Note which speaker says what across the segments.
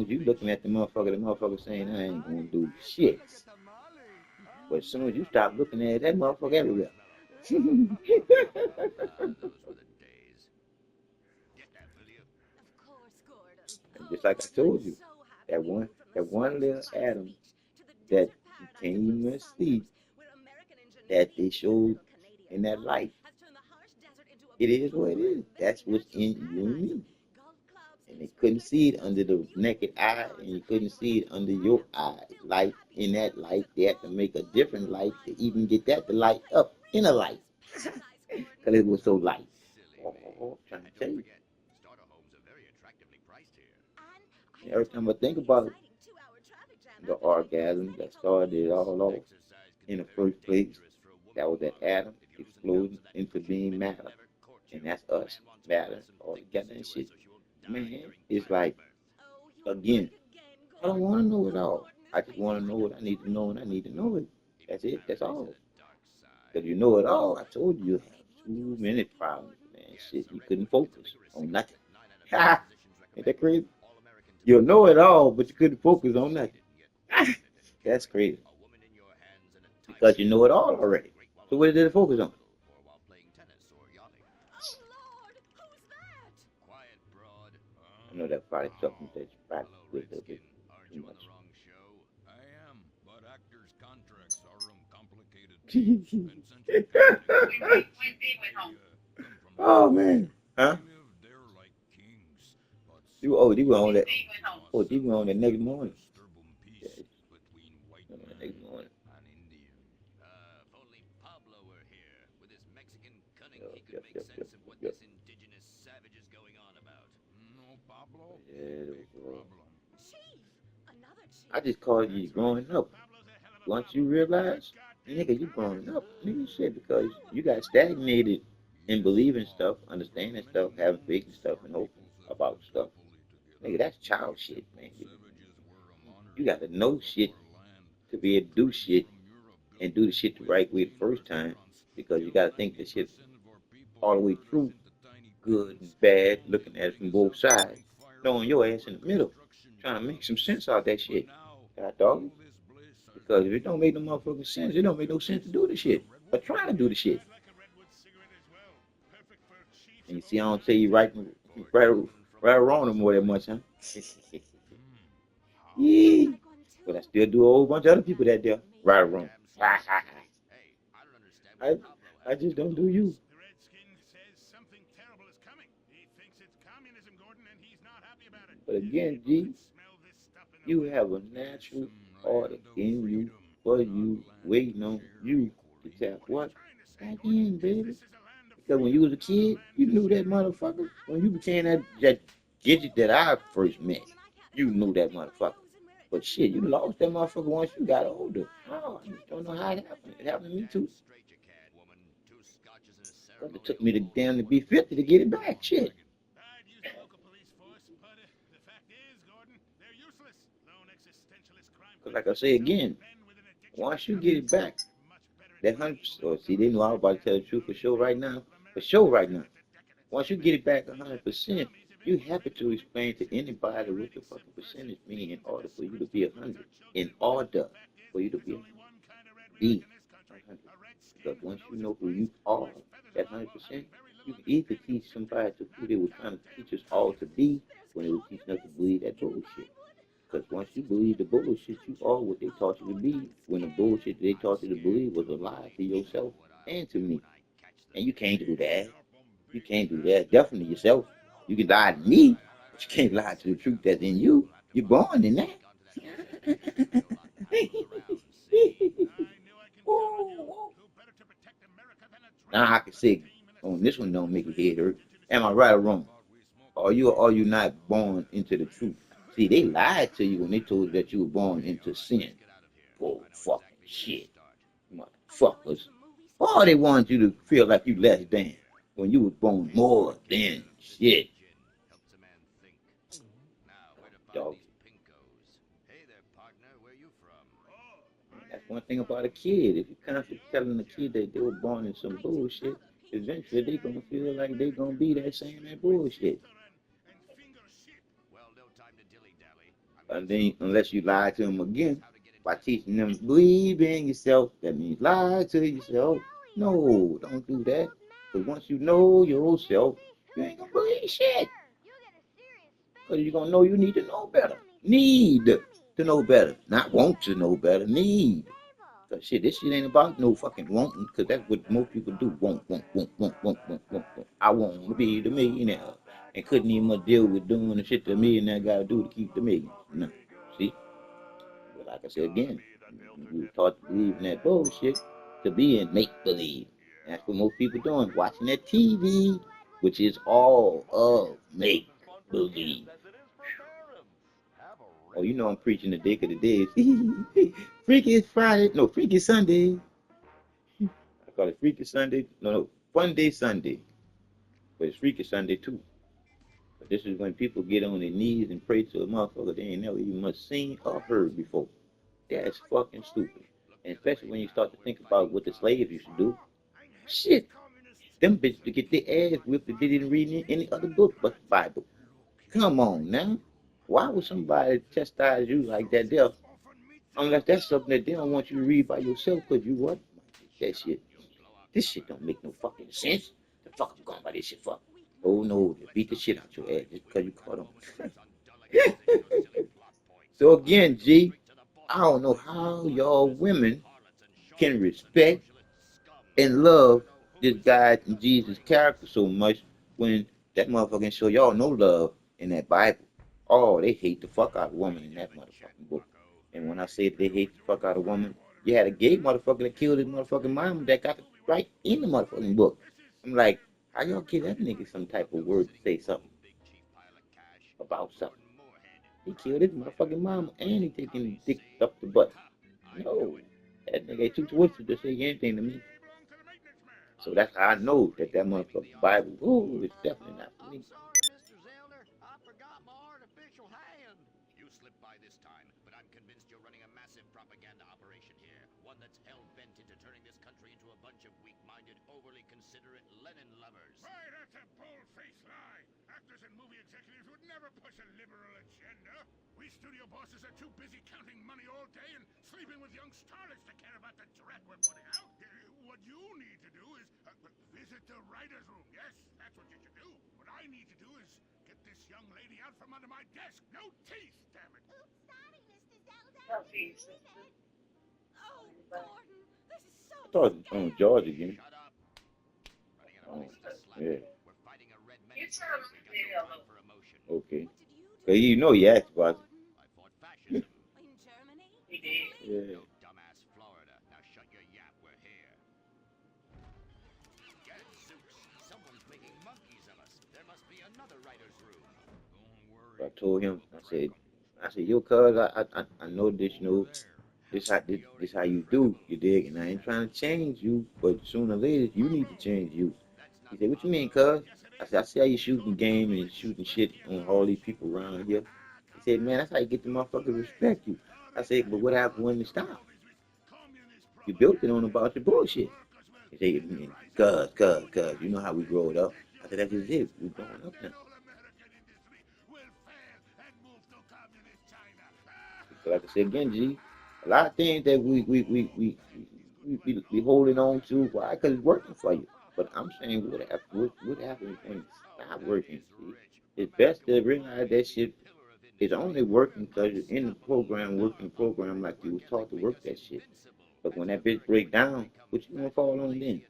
Speaker 1: as you looking at the motherfucker saying, I ain't gonna do shit. But as soon as you stop looking at it, that motherfucker everywhere. And just like I told you, that one little atom that you can't even see that they showed in that light. It is what it is. That's what's in you and me. And they couldn't see it under the naked eye, and you couldn't see it under your eye. Light in that light, they had to make a different light to even get that to light up in a light, because it was so light. Oh, I'm trying to tell you. Every time I think about the orgasm that started it all off in the first place, that was that atom exploding into being matter. And that's us, matter, all together and shit. Man, it's like, again, I don't want to know it all. I just want to know what I need to know, and I need to know it. That's it. That's all. Because you know it all. I told you you have too many problems, man. Shit, you couldn't focus on nothing. Ha! Ain't that crazy? You'll know it all, but you couldn't focus on nothing. That's crazy. Because you know it all already. So what did it focus on? I know that probably something that you practice with a little bit too much. Oh man. Huh? You were on that. Oh, you were on the next morning. Yeah, on the next morning. Yup, yup, yup, yup, yup, yup. Yeah, I just called you growing up. Once you realize, nigga, you growing up, nigga, shit, because you got stagnated in believing stuff, understanding stuff, having faith in stuff, and hope about stuff. Nigga, that's child shit, man. You got to know shit to be able to do shit and do the shit the right way the first time, because you got to think the shit all the way through, good and bad, looking at it from both sides, throwing your ass in the middle, trying to make some sense out of that shit. God dog. Because if it don't make no motherfucking sense, it don't make no sense to do the shit. Or try to do the shit. And you see, I don't tell you right or wrong no more that much, huh? Yeah. But I still do a whole bunch of other people that there. Right or wrong. I, I just don't do you. But again, G, you have a natural order in you for you, waiting on you to tap what? Back in, baby. Because when you was a kid, you knew that motherfucker. When you became that digit that I first met, you knew that motherfucker. But shit, you lost that motherfucker once you got older. Oh, I just don't know how it happened. It happened to me too. But it took me to damn to be 50 to get it back. Shit. Because like I say again, once you get it back, that 100%, or see, they know I was about to tell the truth for sure right now. For sure right now. Once you get it back 100%, you happy to explain to anybody what the fucking percentage mean in order for you to be 100. In order for you to be 100. Be 100. Because once you know who you are, that 100%, you can easily teach somebody to who they were trying to teach us all to be when they were teaching us to believe that bullshit. Because once you believe the bullshit, you are what they taught you to be when the bullshit they taught you to believe was a lie to yourself and to me. And you can't do that. You can't do that. Definitely yourself. You can lie to me, but you can't lie to the truth that's in you. You're born in that. Now I can say on this one don't make your head hurt. Am I right or wrong? Are you not born into the truth? See, they lied to you when they told you that you were born into sin. Oh fucking shit. Motherfuckers. All they wanted you to feel like you less than when you was born more than shit. Dog. That's one thing about a kid. If you constantly telling a kid that they were born in some bullshit, eventually they gonna feel like they gonna be that same that bullshit. And then, unless you lie to them again by teaching them believe in yourself, that means lie to yourself. No, don't do that. Because once you know yourself, you ain't gonna believe shit. Because you're gonna know you need to know better. Need to know better. Not want to know better. Need. Cause shit, this shit ain't about no fucking wanting, cause that's what most people do. Want. I want to be the millionaire, and couldn't even deal with doing the shit the millionaire gotta do to keep the millions. No, see, but like I said again, we were taught to believe in that bullshit, to be in make believe. That's what most people doing, watching that TV, which is all of make believe. Oh, you know I'm preaching the dick of the day. Freaky Friday, no, Freaky Sunday. I call it Freaky Sunday. No, Fun Day Sunday. But it's Freaky Sunday too. But this is when people get on their knees and pray to a motherfucker they ain't never even much seen or heard before. That's fucking stupid. And especially when you start to think about what the slaves used to do. Shit. Them bitches to get their ass whipped if they didn't read any other book but the Bible. Come on now. Why would somebody chastise you like that there? Unless that's something that they don't want you to read by yourself, because you what? That shit. This shit don't make no fucking sense. The fuck I'm going by this shit for? Oh no, they beat the shit out your ass just because you caught on. So again, G, I don't know how y'all women can respect and love this God and Jesus character so much when that motherfucking show y'all no love in that Bible. Oh, they hate the fuck out of woman in that motherfucking book. And when I say they hate the fuck out of woman, you had a gay motherfucker that killed his motherfucking mom that got it right in the motherfucking book. I'm like, how y'all give that nigga some type of word to say something about something? He killed his motherfucking mom and he taking dick up the butt. No, that nigga ain't too twisted to say anything to me. So that's how I know that that motherfucking Bible, ooh, it's definitely not for me. I thought it was on George again. Oh, yeah, okay. Cause you know he asked about it. Yeah. I told him, I said, yo, cuz, I know this, you know, this how you do, you dig? And I ain't trying to change you, but sooner or later, you need to change you. He said, what you mean, cuz? I said, I see how you shooting game and shooting shit on all these people around here. He said, man, that's how you get the motherfuckers respect you. I said, but what happened when it stopped? You built it on about your bullshit. He said, man, cuz, you know how we growed up. I said, that's just it. We growing up now. So like I said again, G, a lot of things that we holding on to. Why? Because it's working for you. But I'm saying, what happens when it's not working? See, it's best to realize that shit is only working because you're in the program, working program like you was taught to work that shit. But when that bitch break down, what you gonna fall on then?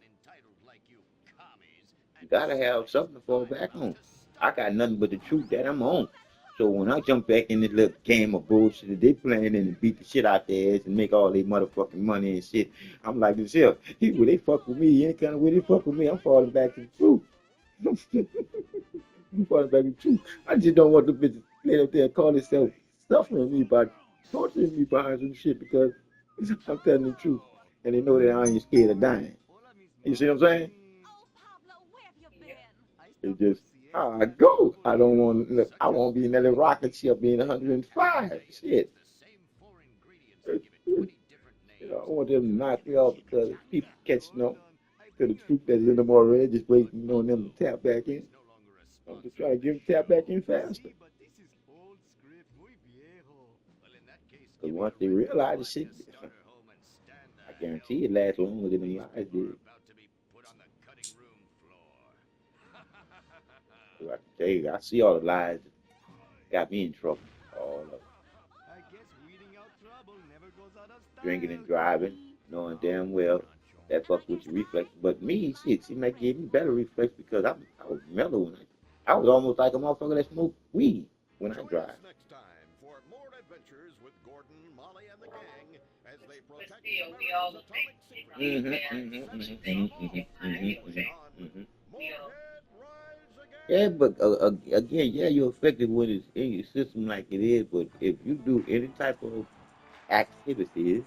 Speaker 1: You gotta have something to fall back on. I got nothing but the truth that I'm on. So when I jump back in this little game of bullshit that they playing and beat the shit out their ass and make all their motherfucking money and shit, I'm like this here. When they fuck with me, any kind of way they fuck with me, I'm falling back to the truth. I'm falling back to the truth. I just don't want the bitches play up there and call themselves suffering me by torturing me behind some shit because I'm telling the truth. And they know that I ain't scared of dying. You see what I'm saying? It's just how I go. I don't want. Look, I won't be in that little rocket ship being 105. Shit. You know, I want them to knock me off because people catching on to the truth that's in them already, just waiting on them to tap back in. I'm just trying to get them to tap back in faster. Because once they realize the shit, I guarantee it lasts longer than them lies did. 'Cause I can tell you, I see all the lies that got me in trouble. All of it. Drinking and driving, knowing damn well that fucks with your reflex. But me, shit, she might give me better reflex because I was mellow when I was almost like a motherfucker that smoked weed when I drive. Yeah, but again, yeah, you're affected when it's in your system like it is. But if you do any type of activities,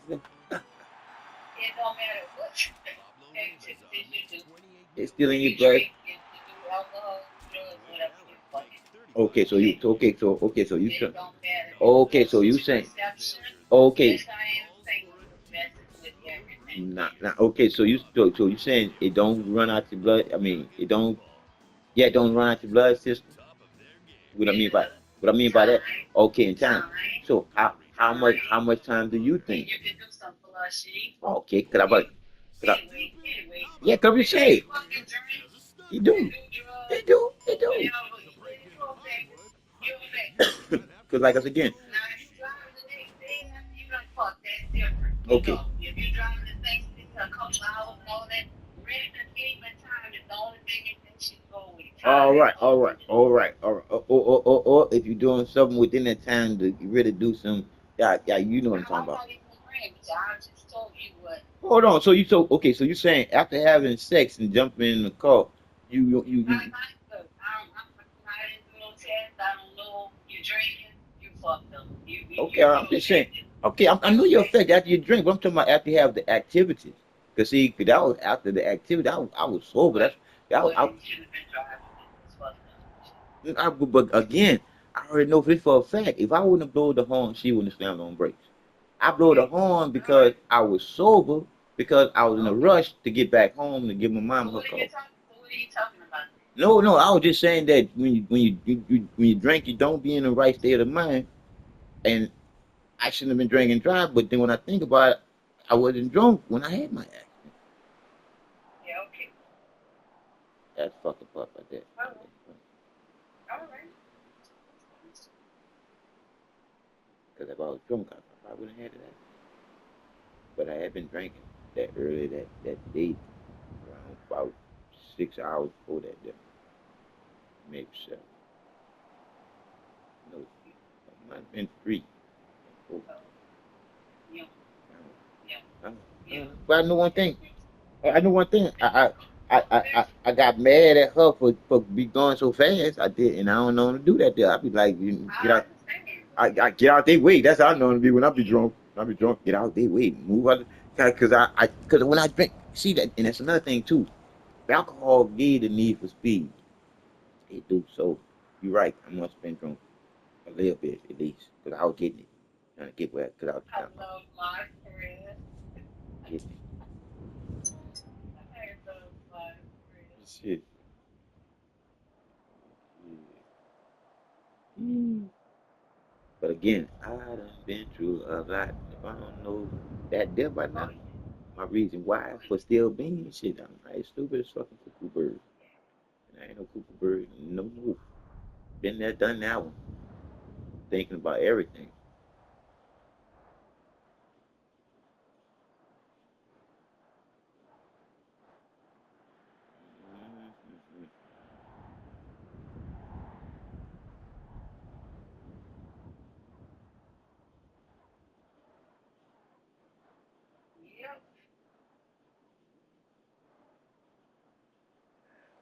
Speaker 1: it's still in your blood. Okay, so you should. Okay, so you saying okay, not okay. So you saying it don't run out your blood? I mean, it don't. Yeah, it don't run out your blood system. What I mean by that? Okay, in time. So how much time do you think? Okay, cause I, yeah, cause you say you do, you do. Cause like us again. Okay. All right. Or if you're doing something within that time to really do some, yeah, you know what I'm talking about. Hold on. So you saying after having sex and jumping in the car, you okay, I'm just saying. Okay, I know your effect after you drink, but I'm talking about after you have the activities. Cause see, 'cause that was after the activity. I was sober. But again, I already know this for a fact. If I wouldn't have blown the horn, she wouldn't have slammed on brakes. I blew the horn because I was sober, because I was in a rush to get back home to give my mom her call. No, no, I was just saying that when you drink, you don't be in the right state of mind, and I shouldn't have been drinking and drive. But then when I think about it, I wasn't drunk when I had my accident. That's fucking up right there. Because if I was drunk, I probably wouldn't have had that. But I had been drinking that early that day, around about 6 hours before that day, maybe seven. No, it might have been three. Four. But I know one thing. I know one thing. I got mad at her for be going so fast. I did, and I don't know how to do that. There, I be like, get out. I get out their way. That's how I know to be when I be drunk. I be drunk. Get out their way. Move out. Because when I drink, see that, and that's another thing too. Alcohol give the need for speed. It do. So you're right. I must have been drunk a little bit at least, because I was getting it, trying to get where, because I was getting it. Shit. Yeah. But again, I done been through a lot. If I don't know that there by now, my reason why for still being shit, I'm like stupid as fucking cuckoo bird. And I ain't no cuckoo bird no more. Been there, done that one. Thinking about everything. Mm-hmm.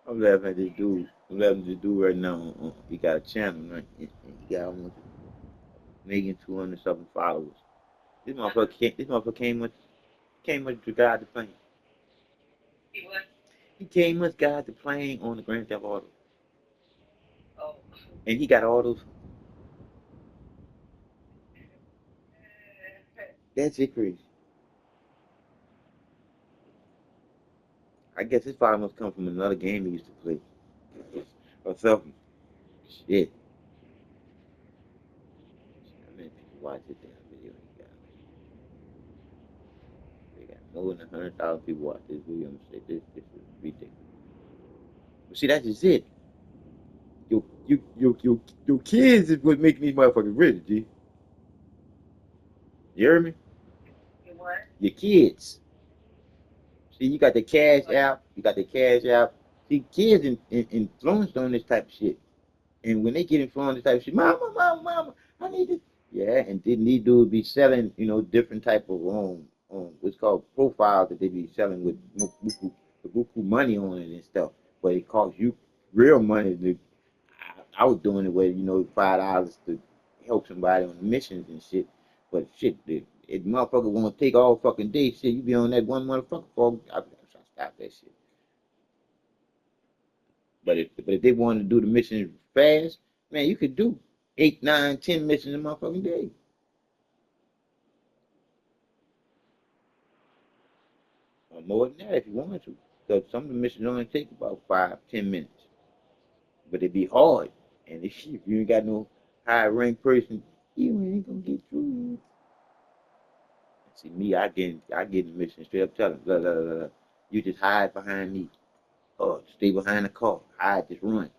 Speaker 1: I'm laughing at this dude. I'm laughing at this dude right now. He got a channel, right? And he got almost 1,200,000 something followers. This motherfucker came up to guide the plane. He came up guide the plane on the Grand Theft Auto, and he got all those. That's it, crazy. I guess his father must come from another game he used to play or something. Shit. I didn't think you watched it damn video he They got more than 100,000 people watch this video and say this is ridiculous. But see, that's just it. Your kids is what making these motherfuckers rich, G. You hear me? Your kids. See, you got the cash app. You got the cash app. See, kids influenced on this type of shit. And when they get influenced on this type of shit, mama, I need this. Yeah, and then these dudes be selling, different type of what's called profiles that they be selling with buku money on it and stuff. But it costs you real money. I was doing it with, $5 to help somebody on the missions and shit. But shit, if motherfucker want to take all fucking day, shit, you be on that one motherfucker for. I stop that shit. But if they wanted to do the mission fast, man, you could do 8, 9, 10 missions a motherfucking day. Or more than that if you wanted to. Because some of the missions only take about 5, 10 minutes. But it be hard. And if you ain't got no high rank person, you ain't gonna get through it. See me, I get in the mission straight up telling, blah, blah, blah, blah. You just hide behind me. Or stay behind the car. Hide, just run.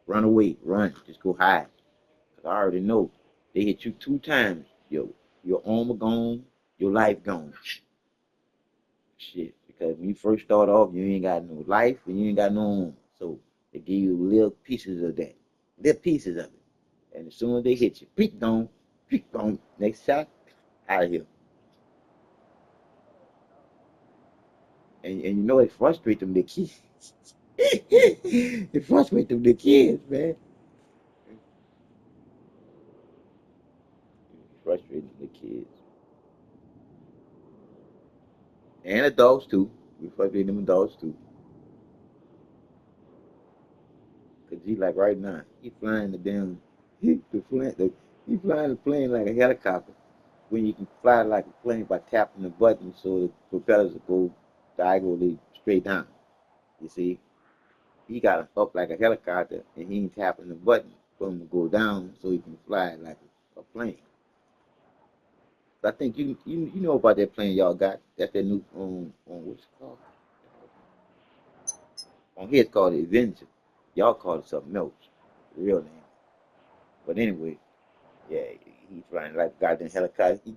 Speaker 1: Run away, run. Just go hide. Cause I already know they hit you 2 times. Your armor gone, your life gone. Shit. Because when you first start off, you ain't got no life and you ain't got no armor. So they give you little pieces of that. Little pieces of it. And as soon as they hit you, peek gone, next shot, out of here. And you know it frustrates them the kids. It frustrates them the kids, man. It frustrates them the kids. And adults too. We frustrate them adults too. Cause he like right now, he flying the damn he flying the plane like a helicopter. When you can fly like a plane by tapping the button so the propellers will go diagonally straight down. You see? He got him up like a helicopter and he ain't tapping the button for him to go down so he can fly like a plane. But I think you know about that plane y'all got. That's that new on what's it called? On here it's called the Avenger. Y'all call it something else. The real name. But anyway, yeah, he flying like a goddamn helicopter.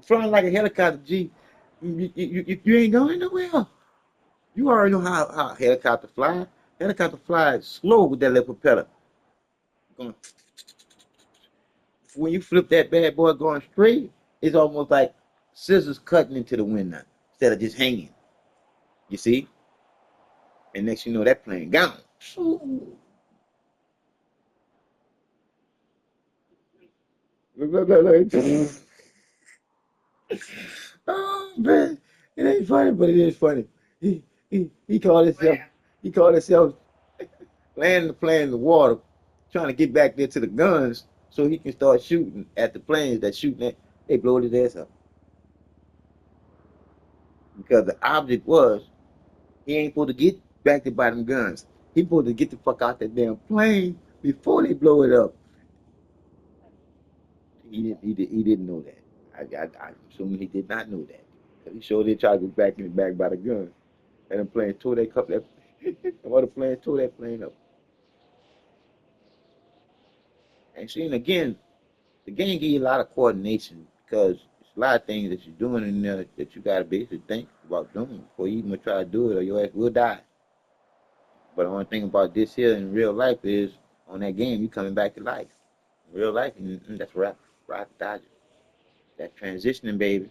Speaker 1: Flying like a helicopter, G. You ain't going nowhere. You already know how helicopter fly. Helicopter flies slow with that little propeller. Going, when you flip that bad boy going straight, it's almost like scissors cutting into the wind now, instead of just hanging. You see? And next you know that plane gone. Oh man, it ain't funny, but it is funny. He called himself landing the plane in the water, trying to get back there to the guns so he can start shooting at the planes that shooting at. They blowed his ass up because the object was he ain't supposed to get back to by them guns. He supposed to get the fuck out that damn plane before they blow it up. He didn't know that. I'm assuming he did not know that. Cause he sure did try to get back in the back by the gun. And the plane tore that cup that or the plane tore that plane up. And seeing again, the game give you a lot of coordination because it's a lot of things that you're doing in there that you gotta basically think about doing before you even try to do it or your ass will die. But the only thing about this here in real life is on that game you coming back to life. In real life, that's rock dodging. That transitioning, baby.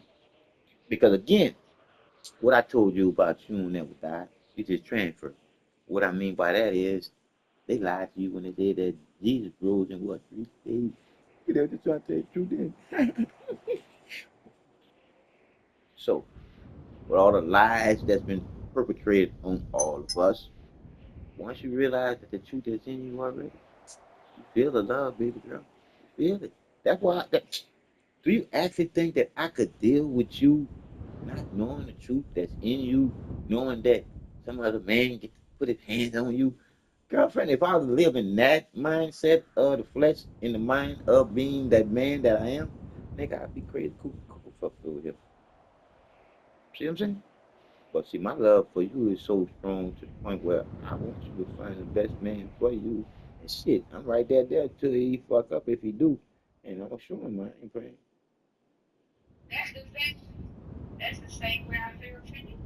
Speaker 1: Because again, what I told you about you will never die, you just transfer. What I mean by that is they lied to you when they said that Jesus rose in what, 3 days? You know, just trying to tell you the truth then. So, with all the lies that's been perpetrated on all of us, once you realize that the truth is in you already, you feel the love, baby girl. You feel it. That's why. Do you actually think that I could deal with you not knowing the truth that's in you, knowing that some other man get to put his hands on you? Girlfriend, if I was living that mindset of the flesh in the mind of being that man that I am, nigga, I'd be crazy cool fuck over here. See what I'm saying? But see, my love for you is so strong to the point where I want you to find the best man for you. And shit, I'm right there till he fuck up if he do. And I'm gonna show him I ain't praying.
Speaker 2: That's the same. That's the same way I feel for you.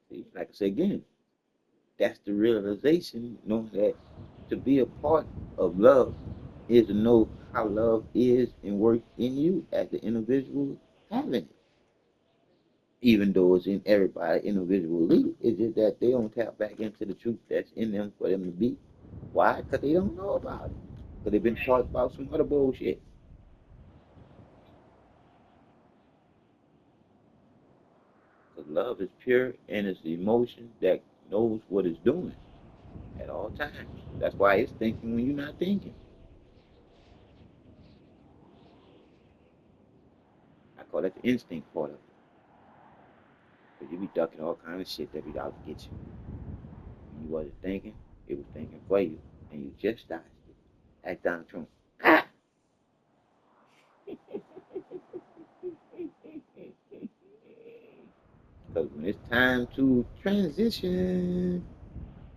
Speaker 1: See, like I say again, that's the realization, knowing that to be a part of love is to know how love is and works in you as the individual having it. Even though it's in everybody individually, it's just that they don't tap back into the truth that's in them for them to be. Why? Because they don't know about it. Because they've been taught about some other bullshit. Because love is pure and it's the emotion that knows what it's doing at all times. That's why it's thinking when you're not thinking. I call that the instinct part of it. Because you be ducking all kind of shit that be out to get you. When you wasn't thinking, it was thinking for you. And you just dodged it. Act Donald Trump. Because when it's time to transition,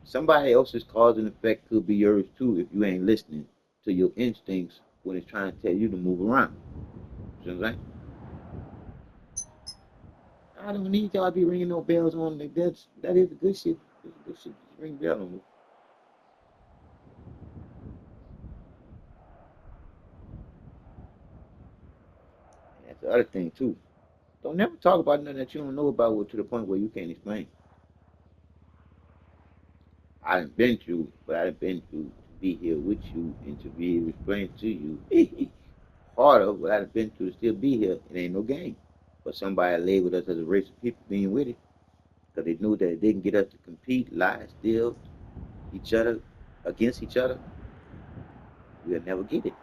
Speaker 1: somebody else's cause and effect could be yours too if you ain't listening to your instincts when it's trying to tell you to move around. You know what I'm saying? I don't need y'all to be ringing no bells on me. That is the good shit. That's the good shit. Just ring bells on me. And that's the other thing too. Don't never talk about nothing that you don't know about to the point where you can't explain. I done been through, but I done been through to be here with you and to be able to explain to you harder what I done been through to still be here. It ain't no game. But somebody labeled us as a race of people being with it because they knew that it didn't get us to compete, lie, steal each other against each other. We'll never get it.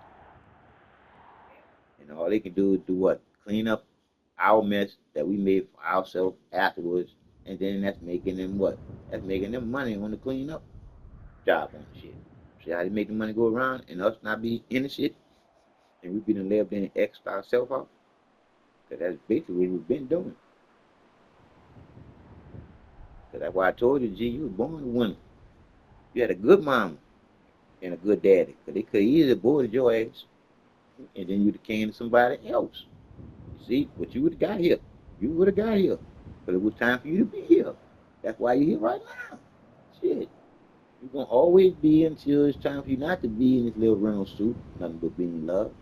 Speaker 1: And all they can do is do what? Clean up our mess that we made for ourselves afterwards. And then that's making them what? That's making them money on the clean up job on the shit. See how they make the money go around and us not be in the shit and we be done lived in and X ourselves out? Because that's basically what we've been doing. Because that's why I told you, G, you were born a winner. You had a good mama and a good daddy. Because they could have easily aborted your ass and then you'd have came to somebody else. You see, what you would have got here. You would have got here. But it was time for you to be here. That's why you're here right now. Shit. You're going to always be until it's time for you not to be in this little rental suit, nothing but being loved.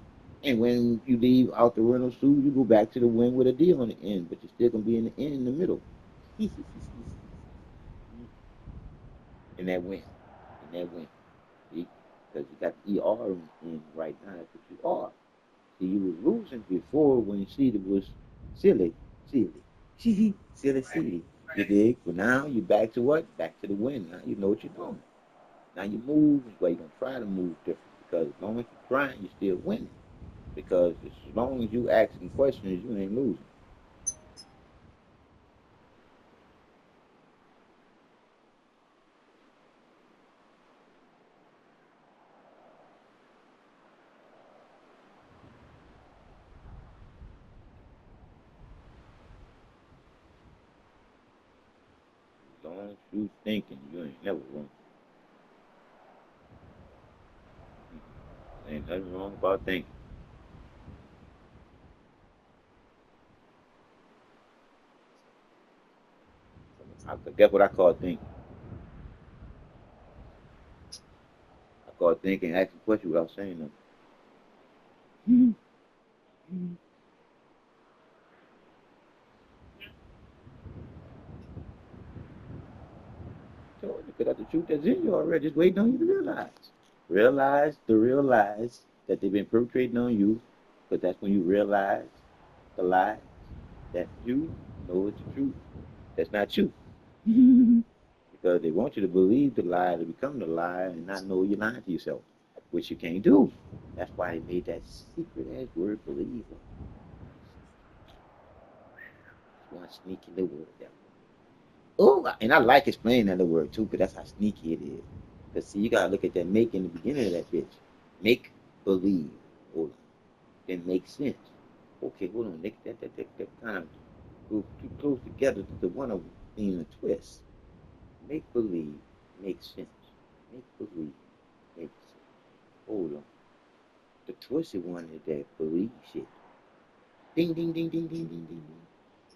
Speaker 1: And when you leave out the rental suit, you go back to the wing with a D on the end, but you're still going to be in the end in the middle. In that win. In that win. See? Because you got the ER in right now. That's what you are. See, you was losing before when you see it was silly, silly, silly. You dig? But now you back to what? Back to the win. Now you know what you're doing. Now you move, well, you're gonna try to move different because as long as you're trying, you're still winning. Because as long as you asking questions, you ain't losing. As long as you thinking, you ain't never wrong. Ain't nothing wrong about thinking. That's what I call thinking. I call thinking asking questions without saying nothing. Told you, because that's the truth that's in you already, just waiting on you to realize. Realize that they've been perpetrating on you, because that's when you realize the lie that you know it's the truth. That's not you. Because they want you to believe the lie to become the lie and not know you're lying to yourself, which you can't do. That's why they made that secret ass word believer. One sneaky little word there. Oh, and I like explaining that little word too, because that's how sneaky it is. Because see, you gotta look at that make in the beginning of that bitch. Make believe. Hold on. then make sense. Okay, hold on. That kind of go too close together to one of them being a twist. Make believe makes sense. Make believe makes sense. Hold on. The twisted one is that believe shit. Ding ding ding ding ding ding ding ding.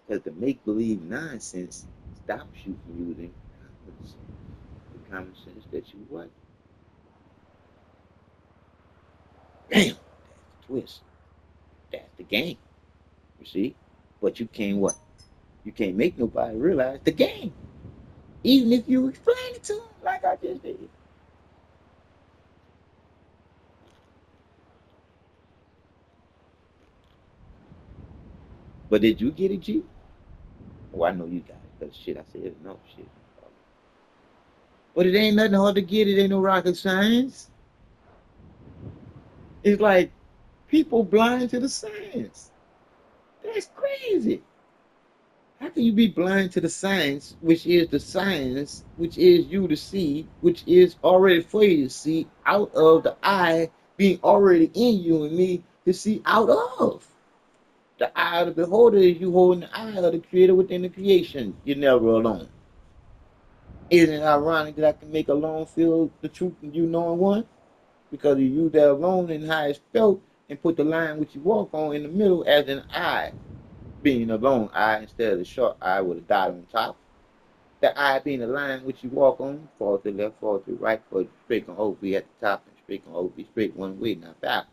Speaker 1: Because the make believe nonsense stops you from using common sense. The common sense that you what? Damn, that's the twist. That's the game. You see? But you can't what? You can't make nobody realize the game. Even if you explain it to them like I just did. But did you get it, G? Oh, I know you got it. Because shit, I said no shit. But it ain't nothing hard to get. It ain't no rocket science. It's like people blind to the science. That's crazy. How can you be blind to the science, which is the science, which is you to see, which is already for you to see, out of the eye being already in you and me to see out of? The eye of the beholder is you holding the eye of the creator within the creation. You're never alone. Isn't it ironic that I can make alone feel the truth and you knowing one? Because you use that alone and how it's felt and put the line which you walk on in the middle as an eye, being a long eye instead of the short eye with a dot on top. The eye being the line which you walk on, fall to the left, fall to the right, for straight can always be at the top and straight can always be straight one way, not backwards.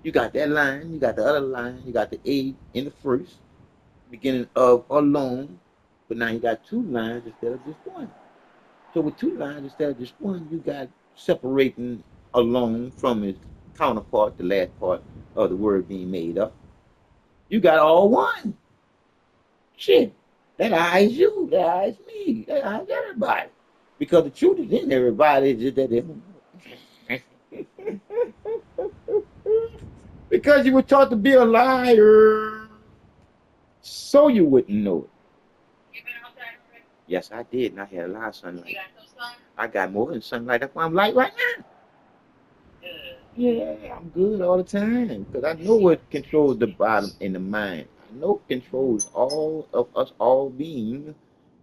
Speaker 1: You got that line, you got the other line, you got the A in the first, beginning of alone, but now you got two lines instead of just one. So with two lines instead of just one, you got separating alone from its counterpart, the last part of the word being made up. You got all one. Shit. That eye is you. That eye is me. That eye is everybody. Because the truth is in everybody, it's just that they don't know. Because you were taught to be a liar, so you wouldn't know it.
Speaker 2: You been outside already?
Speaker 1: Yes, I did, and I had a lot of sunlight.
Speaker 2: You got no sun?
Speaker 1: I got more than sunlight. That's why I'm light right now. Yeah, I'm good all the time because I know what controls the bottom and the mind. I know controls all of us all being.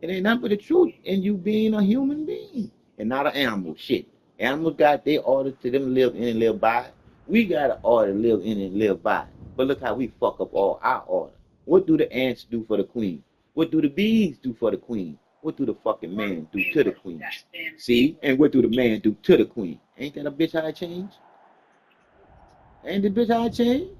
Speaker 1: It ain't nothing but the truth in you being a human being and not an animal. Shit. Animals got their orders to them live in and live by. We got an order to live in and live by. But look how we fuck up all our order. What do the ants do for the queen? What do the bees do for the queen? What do the fucking man do to the queen? See? And what do the man do to the queen? Ain't that a bitch how it changed? Ain't the bitch how it changed?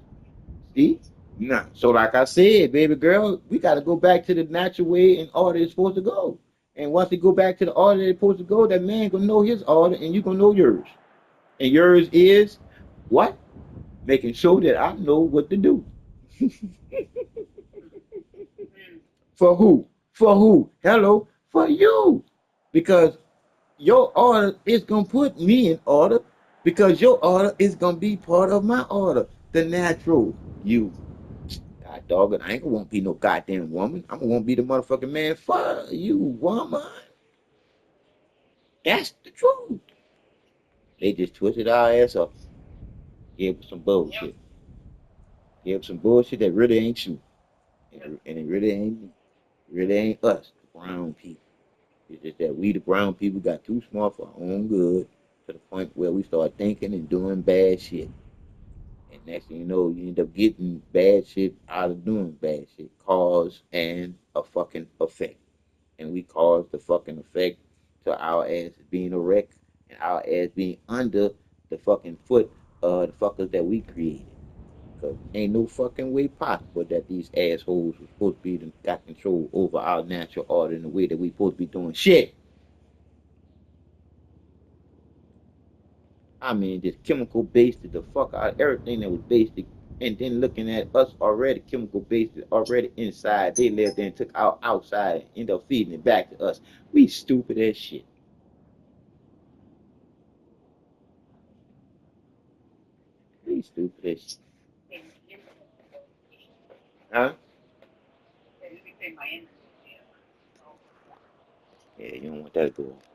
Speaker 1: See? Nah. So like I said, baby girl, we gotta go back to the natural way and order it's supposed to go. And once we go back to the order it's supposed to go, that man gonna know his order and you gonna know yours. And yours is what? Making sure that I know what to do. For who? For who? Hello? For you. Because your order is gonna put me in order because your order is gonna be part of my order. The natural you. God dog it, I ain't gonna want to be no goddamn woman. I'm gonna want to be the motherfucking man for you, woman. That's the truth. They just twisted our ass up. Gave us some bullshit. Gave us some bullshit that really ain't true. And it really ain't us, the brown people. It's just that we, the brown people, got too smart for our own good to the point where we start thinking and doing bad shit. And next thing you know, you end up getting bad shit out of doing bad shit. Cause and a fucking effect. And we cause the fucking effect to our ass being a wreck and our ass being under the fucking foot of the fuckers that we created. Cause ain't no fucking way possible that these assholes were supposed to be got control over our natural order in the way that we supposed to be doing shit. I mean, just chemical based the fuck out of everything that was basic, and then looking at us already chemical based already inside. They lived there and took our outside and ended up feeding it back to us. We stupid as shit. We stupid as shit. Huh? Yeah, you don't want that to go off.